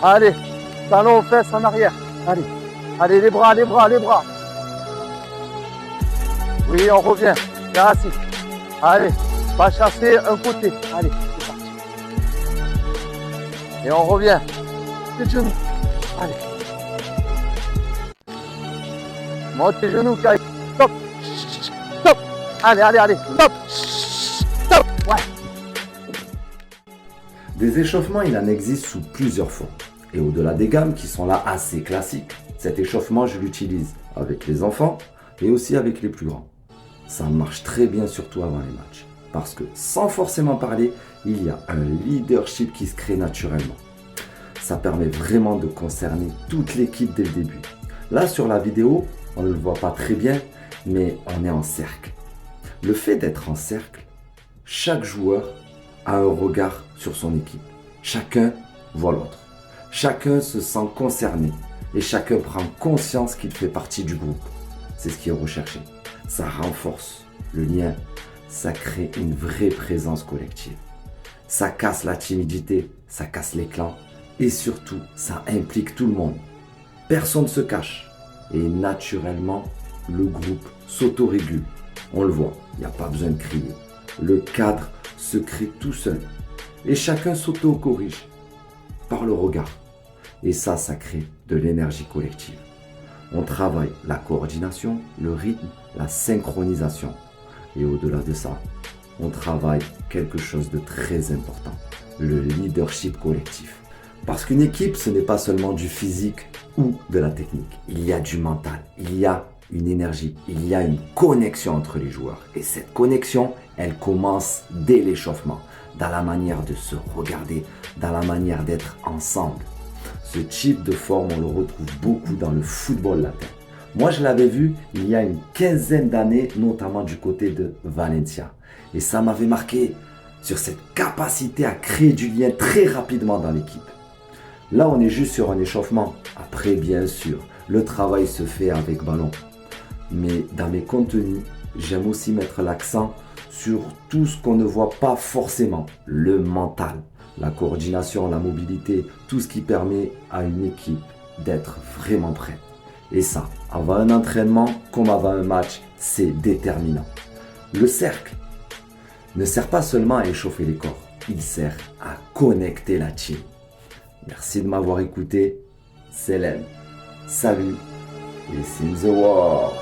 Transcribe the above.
Allez, talon aux fesses en arrière. Allez, allez, les bras, les bras, les bras. Oui, on revient. Bien assis. Allez, va chasser un côté. Allez, c'est parti. Et on revient. Les genoux. Allez. Monte tes genoux, Kai. Stop. Stop. Allez, allez, allez. Stop. Stop. Ouais. Des échauffements, il en existe sous plusieurs formes. Et au-delà des gammes qui sont là assez classiques, cet échauffement, je l'utilise avec les enfants et aussi avec les plus grands. Ça marche très bien, surtout avant les matchs. Parce que sans forcément parler, il y a un leadership qui se crée naturellement. Ça permet vraiment de concerner toute l'équipe dès le début. Là, sur la vidéo, on ne le voit pas très bien, mais on est en cercle. Le fait d'être en cercle, chaque joueur a un regard sur son équipe. Chacun voit l'autre. Chacun se sent concerné et chacun prend conscience qu'il fait partie du groupe. C'est ce qui est recherché. Ça renforce le lien, ça crée une vraie présence collective. Ça casse la timidité, ça casse les clans et surtout, ça implique tout le monde. Personne ne se cache et naturellement, le groupe s'autorégule. On le voit, il n'y a pas besoin de crier. Le cadre se crée tout seul et chacun s'auto-corrige par le regard. Et ça crée de l'énergie collective. On travaille la coordination, le rythme, la synchronisation. Et au-delà de ça, on travaille quelque chose de très important, le leadership collectif. Parce qu'une équipe, ce n'est pas seulement du physique ou de la technique. Il y a du mental, il y a une énergie, il y a une connexion entre les joueurs. Et cette connexion, elle commence dès l'échauffement, dans la manière de se regarder, dans la manière d'être ensemble. Ce type de forme, on le retrouve beaucoup dans le football latin. Moi, je l'avais vu il y a une quinzaine d'années, notamment du côté de Valencia. Et ça m'avait marqué sur cette capacité à créer du lien très rapidement dans l'équipe. Là, on est juste sur un échauffement. Après, bien sûr, le travail se fait avec ballon. Mais dans mes contenus, j'aime aussi mettre l'accent sur tout ce qu'on ne voit pas forcément, le mental. La coordination, la mobilité, tout ce qui permet à une équipe d'être vraiment prête. Et ça, avant un entraînement comme avant un match, c'est déterminant. Le cercle ne sert pas seulement à échauffer les corps, il sert à connecter la team. Merci de m'avoir écouté, c'est Len. Salut et c'est the war.